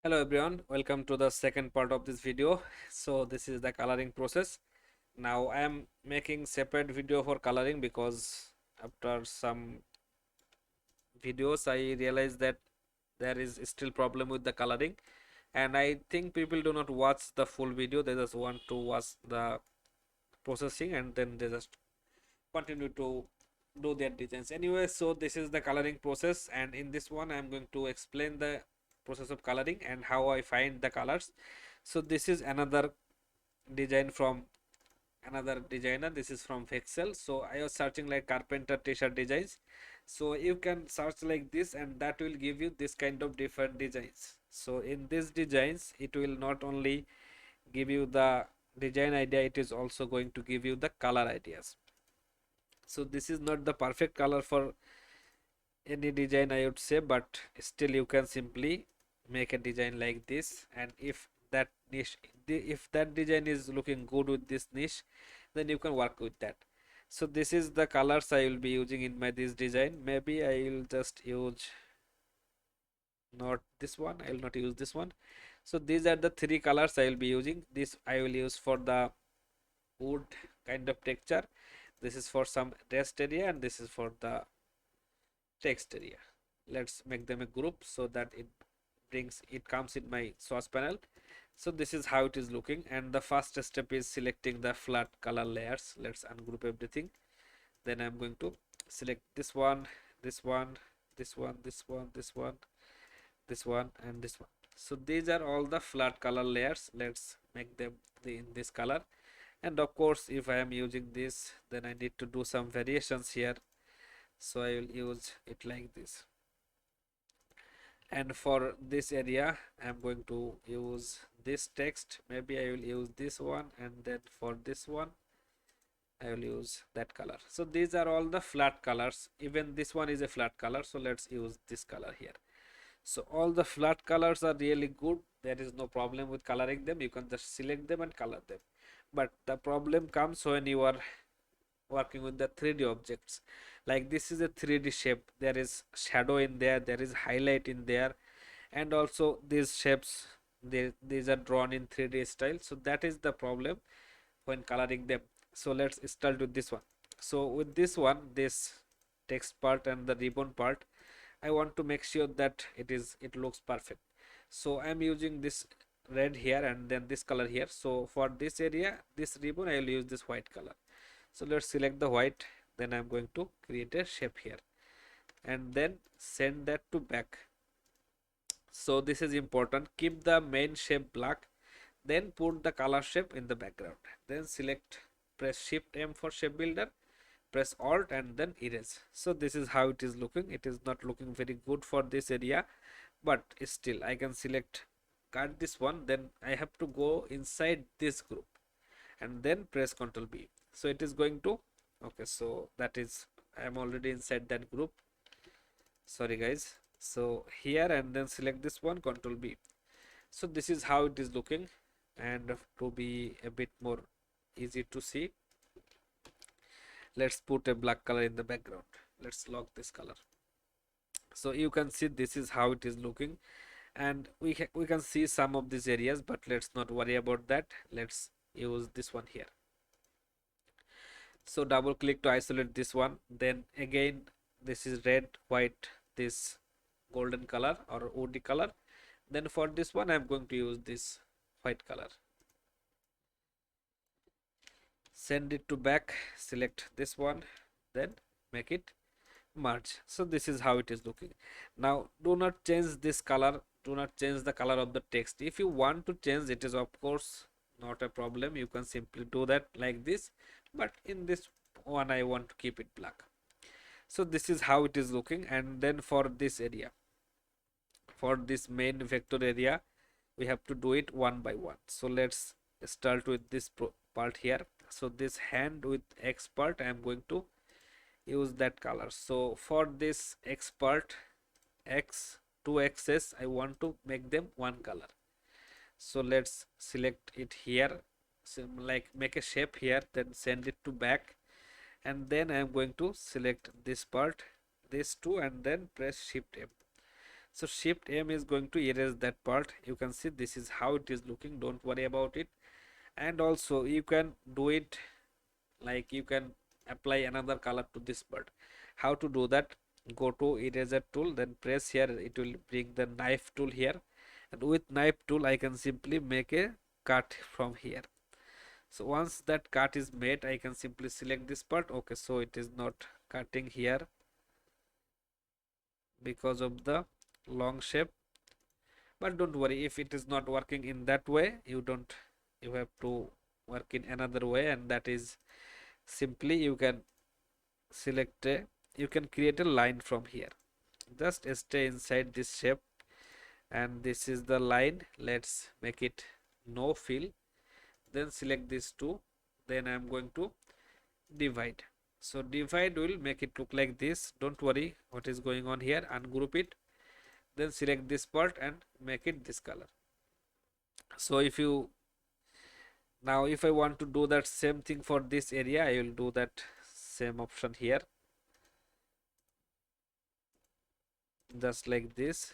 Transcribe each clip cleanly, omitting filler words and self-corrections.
Hello everyone, welcome to the second part of this video. So this is the coloring process. Now I am making separate video for coloring because after some videos I realized that there is still problem with the coloring, and I think people do not watch the full video. They just want to watch the processing and then they just continue to do their designs anyway. So this is the coloring process, and in this one I am going to explain the process of coloring and how I find the colors. So this is another design from another designer. This is from Vexel. So I was searching like carpenter t-shirt designs. So you can search like this and that will give you this kind of different designs. So in these designs it will not only give you the design idea, it is also going to give you the color ideas. So this is not the perfect color for any design I would say, but still you can simply make a design like this, and if that niche, if that design is looking good with this niche, then you can work with that. So this is the colors I will be using in my this design. Maybe I will just use not this one, I will not use this one. So these are the three colors I will be using. This I will use for the wood kind of texture, this is for some rest area, and this is for the text area. Let's make them a group so that it comes in my source panel. So this is how it is looking, and the first step is selecting the flat color layers. Let's ungroup everything. Then I'm going to select this one, this one, this one, this one, this one, this one, and this one. So these are all the flat color layers. Let's make them in this color. And of course, if I am using this, then I need to do some variations here. So I will use it like this. And for this area I'm going to use this text. Maybe I will use this one, and then for this one I will use that color. So these are all the flat colors. Even this one is a flat color, so let's use this color here. So all the flat colors are really good. There is no problem with coloring them. You can just select them and color them. But the problem comes when you are working with the 3D objects. Like this is a 3D shape, there is shadow in there, there is highlight in there, and also these shapes, these are drawn in 3D style. So that is the problem when coloring them. So let's start with this one. So with this one, this text part and the ribbon part, I want to make sure that it looks perfect. So I'm using this red here and then this color here. So for this area, this ribbon, I will use this white color. So let's select the white, then I'm going to create a shape here and then send that to back. So this is important, keep the main shape black, then put the color shape in the background, then select, press shift M for shape builder, press alt and then erase. So this is how it is looking. It is not looking very good for this area, but still I can select, cut this one, then I have to go inside this group and then press Ctrl B. So it is going to, okay, so that is, I am already inside that group, sorry guys. So here and then select this one, Ctrl B. So this is how it is looking, and to be a bit more easy to see, let's put a black color in the background. Let's lock this color. So you can see this is how it is looking, and we can see some of these areas, but let's not worry about that. Let's use this one here. So double click to isolate this one, then again this is red, white, this golden color or woody color. Then for this one I'm going to use this white color. Send it to back, select this one, then make it merge. So this is how it is looking. Now do not change this color, do not change the color of the text. If you want to change, it is of course not a problem, you can simply do that like this, but in this one I want to keep it black. So this is how it is looking. And then for this area, for this main vector area, we have to do it one by one. So let's start with this part here. So this hand with X part, I am going to use that color. So for this X part, X, two X's, I want to make them one color. So let's select it here, so like make a shape here, then send it to back, and then I am going to select this part, this two, and then press shift M. So Shift M is going to erase that part. You can see this is how it is looking. Don't worry about it. And also you can do it like you can apply another color to this part. How to do that? Go to eraser tool, then press here. It will bring the knife tool here, and with knife tool I can simply make a cut from here. So once that cut is made, I can simply select this part. Okay, so it is not cutting here because of the long shape, but don't worry, if it is not working in that way, you have to work in another way, and that is simply you can select a you can create a line from here. Just stay inside this shape, and this is the line. Let's make it no fill, then select these two, then I'm going to divide. So divide will make it look like this. Don't worry what is going on here. Ungroup it, then select this part and make it this color. So if I want to do that same thing for this area, I will do that same option here, just like this.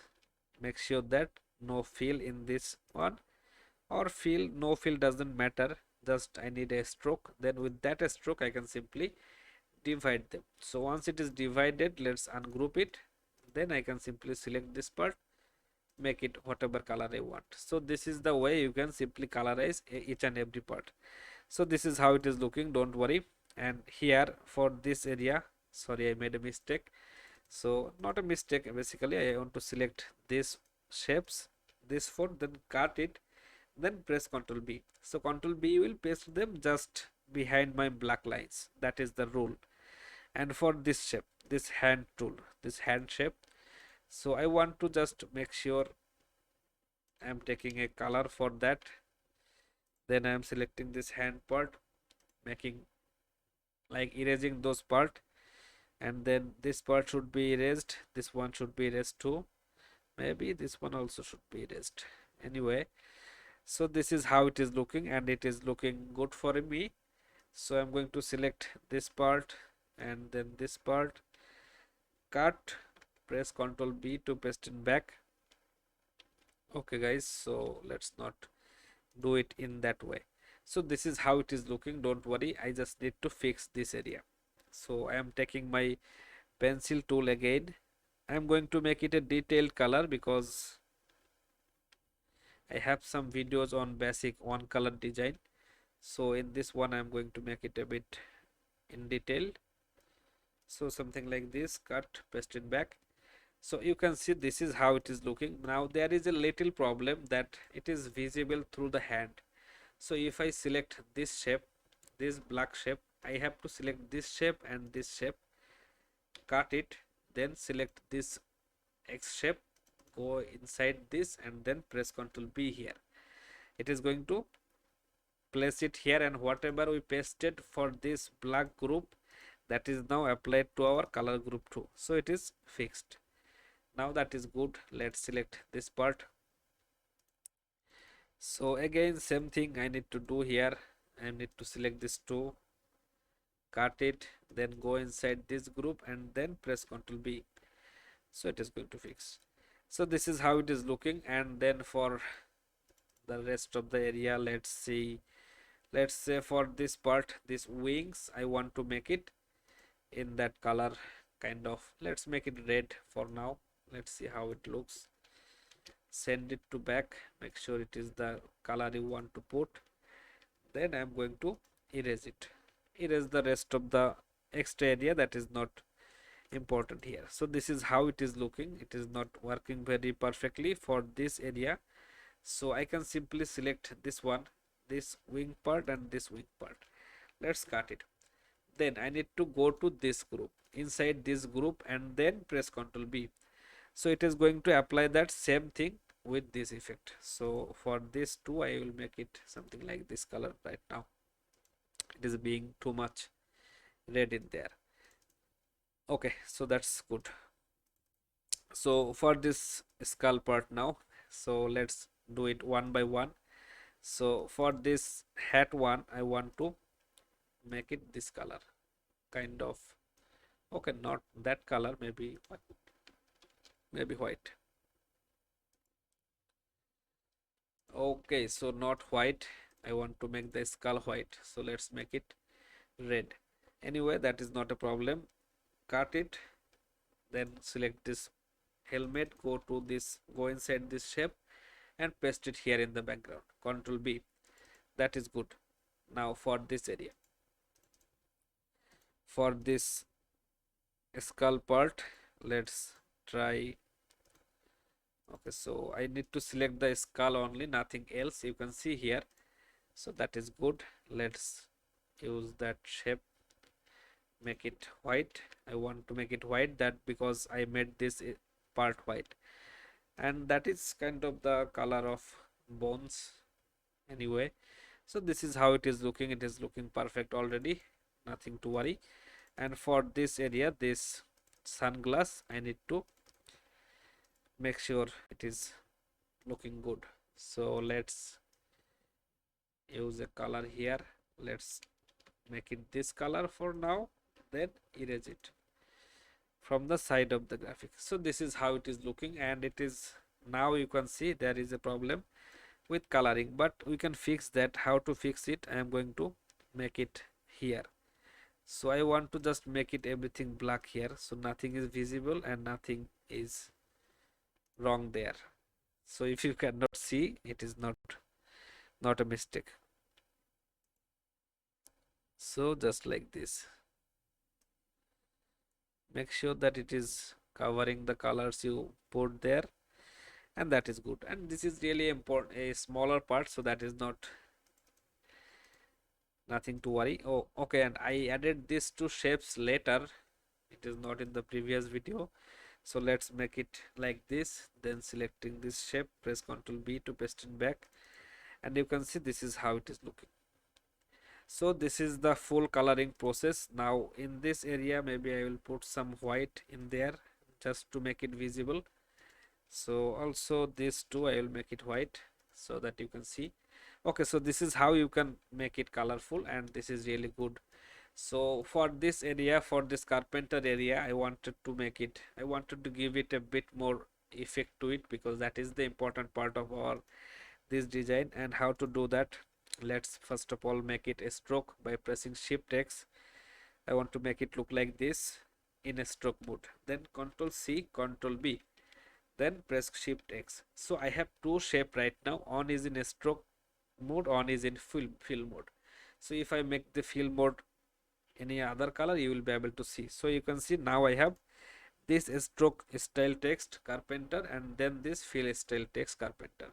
Make sure that no fill in this one, or fill, no fill doesn't matter, just I need a stroke. Then with that stroke I can simply divide them. So once it is divided, let's ungroup it, then I can simply select this part, make it whatever color I want. So this is the way you can simply colorize each and every part. So this is how it is looking, don't worry. And here for this area, sorry, I made a mistake. So not a mistake, basically I want to select these shapes, this four, then cut it, then press Ctrl B. So Ctrl B will paste them just behind my black lines. That is the rule. And for this shape, this hand tool, this hand shape, so I want to just make sure I am taking a color for that. Then I am selecting this hand part, making like erasing those part, and then this part should be erased, this one should be erased too, maybe this one also should be erased. Anyway, so this is how it is looking, and it is looking good for me. So I'm going to select this part and then this part, cut, press Ctrl B to paste it back. Okay guys, so let's not do it in that way. So this is how it is looking, don't worry, I just need to fix this area. So I am taking my pencil tool again. I am going to make it a detailed color because I have some videos on basic one color design. So in this one I am going to make it a bit in detail. So something like this, cut, paste it back. So you can see this is how it is looking. Now there is a little problem that it is visible through the hand. So if I select this shape, this black shape, I have to select this shape and this shape, cut it, then select this X shape, go inside this, and then press Ctrl B here. It is going to place it here, and whatever we pasted for this black group, that is now applied to our color group too. So it is fixed. Now that is good. Let's select this part. So again same thing I need to do here. I need to select this two, cut it, then go inside this group and then press Ctrl B. So it is going to fix. So this is how it is looking. And then for the rest of the area, let's see, let's say for this part, this wings, I want to make it in that color, kind of. Let's make it red for now. Let's see how it looks. Send it to back, make sure it is the color you want to put. Then I'm going to erase it, erase the rest of the extra area that is not important here. So this is how it is looking. It is not working very perfectly for this area. So I can simply select this one, this wing part and this wing part. Let's cut it. Then I need to go to this group, inside this group, and then press Ctrl B. So it is going to apply that same thing with this effect. So for this too, I will make it something like this color right now. It is being too much red in there. Okay, so that's good. So for this skull part now, so let's do it one by one. So for this hat one, I want to make it this color, kind of. Okay, not that color, maybe white. Okay, so not white. I want to make the skull white. So let's make it red. Anyway, that is not a problem. Cut it, then select this helmet, go inside this shape and paste it here in the background. Control B. That is good. Now for this area, for this skull part, let's try. Okay, so I need to select the skull only, nothing else. You can see here. So that is good. Let's use that shape, make it white. I want to make it white, that because I made this part white, and that is kind of the color of bones anyway. So this is how it is looking. It is looking perfect already, nothing to worry. And for this area, this sunglass, I need to make sure it is looking good. So let's use a color here. Let's make it this color for now, then erase it from the side of the graphic. So this is how it is looking, and it is, now you can see there is a problem with coloring, but we can fix that. How to fix it? I am going to make it here. So I want to just make it everything black here, so nothing is visible and nothing is wrong there. So if you cannot see, it is not a mistake. So just like this, make sure that it is covering the colors you put there, and that is good. And this is really important, a smaller part, so that is nothing to worry. Oh, okay, and I added these two shapes later, it is not in the previous video. So let's make it like this, then selecting this shape, press Ctrl B to paste it back, and you can see this is how it is looking. So this is the full coloring process. Now in this area, maybe I will put some white in there just to make it visible. So also this too, I will make it white so that you can see. Okay, so this is how you can make it colorful, and this is really good. So for this area, for this carpenter area, I wanted to give it a bit more effect to it, because that is the important part of our this design. And how to do that? Let's first of all make it a stroke by pressing Shift X. I want to make it look like this in a stroke mode. Then Ctrl C, Ctrl B, then press Shift X. So I have two shape right now. One is in a stroke mode, one is in fill mode. So if I make the fill mode any other color, you will be able to see. So you can see now I have this stroke style text carpenter, and then this fill style text carpenter.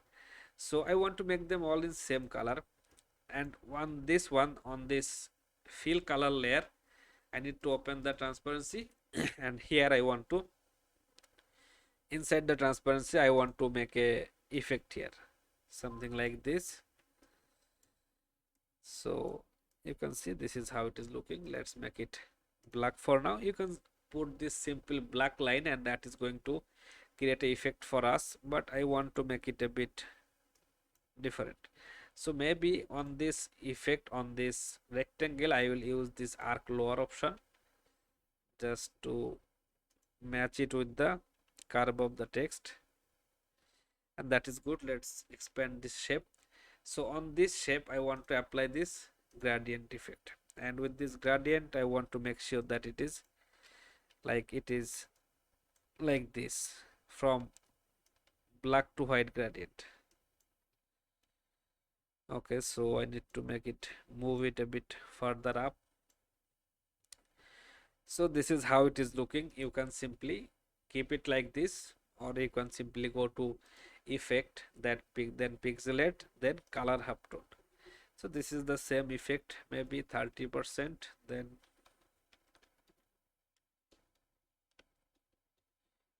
So I want to make them all in same color, and one on this fill color layer, I need to open the transparency and here I want to, inside the transparency, I want to make a effect here, something like this. So you can see this is how it is looking. Let's make it black for now. You can put this simple black line, and that is going to create a effect for us, but I want to make it a bit different. So maybe on this effect, on this rectangle, I will use this arc lower option just to match it with the curve of the text, and that is good. Let's expand this shape. So on this shape, I want to apply this gradient effect, and with this gradient, I want to make sure that it is like this, from black to white gradient. Okay, so I need to make it, move it a bit further up. So this is how it is looking. You can simply keep it like this, or you can simply go to effect, then pixelate, then color halftone. So this is the same effect, maybe 30%, then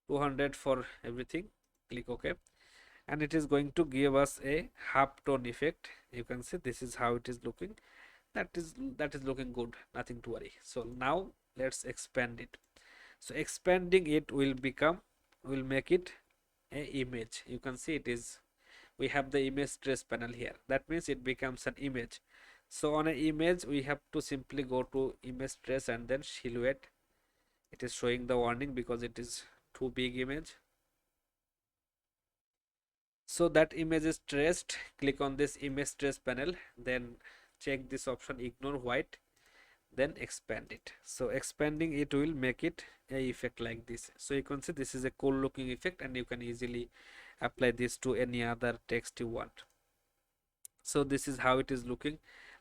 200 for everything. Click OK, and it is going to give us a half tone effect. You can see this is how it is looking. That is looking good, nothing to worry. So now let's expand it. So expanding it will make it a image. You can see it is, we have the image trace panel here, that means it becomes an image. So on an image, we have to simply go to image trace and then silhouette. It is showing the warning because it is too big image. So that image is traced. Click on this image trace panel, then check this option ignore white, then expand it. So expanding it will make it a effect like this. So you can see this is a cool looking effect, and you can easily apply this to any other text you want. So this is how it is looking.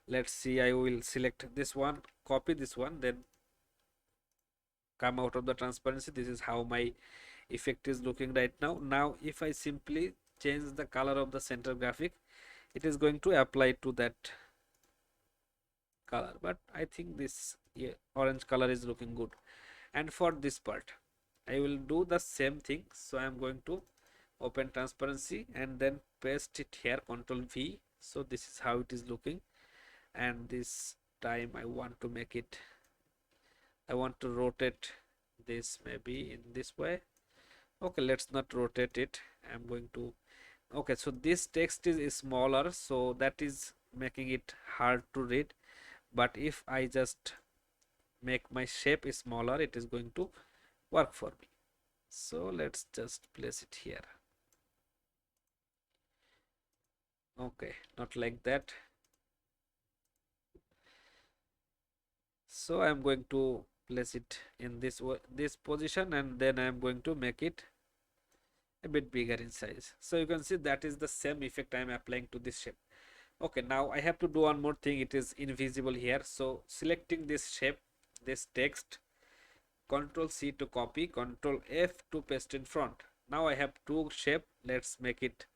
Let's see, I will select this one, copy this one, then come out of the transparency. This is how my effect is looking right now. Now if I simply change the color of the center graphic, it is going to apply to that color, but I think this, yeah, orange color is looking good. And for this part I will do the same thing. So I am going to open transparency and then paste it here, Ctrl V. So this is how it is looking, and this time I want to rotate this maybe in this way. Okay, let's not rotate it. I'm going to, okay, so this text is smaller, so that is making it hard to read. But if I just make my shape smaller, it is going to work for me. So let's just place it here. Okay, not like that. So I'm going to place it in this position, and then I'm going to make it a bit bigger in size. So you can see that is the same effect I'm applying to this shape. Okay, now I have to do one more thing. It is invisible here. So selecting this shape, this text, Ctrl C to copy, Ctrl F to paste in front. Now I have two shape. Let's make it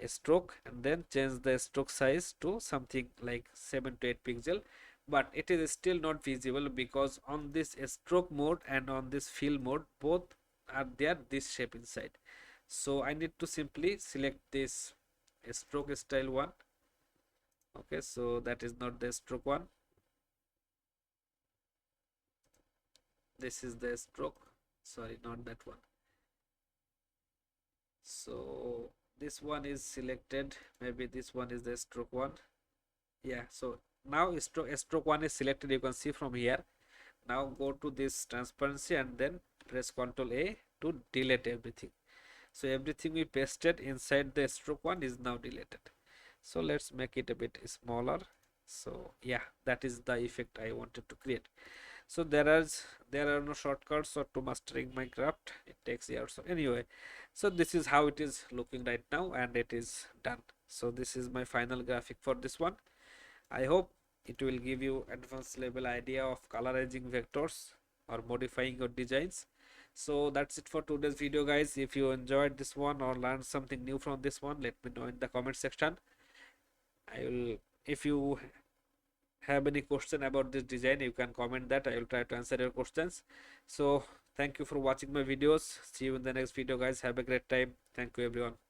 a stroke, and then change the stroke size to something like 7 to 8 pixel. But it is still not visible because on this stroke mode and on this fill mode, both are there this shape inside. So I need to simply select this stroke style one. Okay, so that is not the stroke one, this is the stroke, sorry, not that one. So this one is selected, maybe this one is the stroke one. Yeah, so now stroke one is selected, you can see from here. Now go to this transparency and then press Ctrl A to delete everything. So everything we pasted inside the stroke one is now deleted. So let's make it a bit smaller. So yeah, that is the effect I wanted to create. So there are no shortcuts or to mastering my craft, it takes years. So anyway, so this is how it is looking right now, and it is done. So this is my final graphic for this one. I hope it will give you advanced level idea of colorizing vectors or modifying your designs. So that's it for today's video, guys. If you enjoyed this one or learned something new from this one, let me know in the comment section. I will, if you have any question about this design, you can comment that. I will try to answer your questions. So thank you for watching my videos. See you in the next video, guys. Have a great time. Thank you, everyone.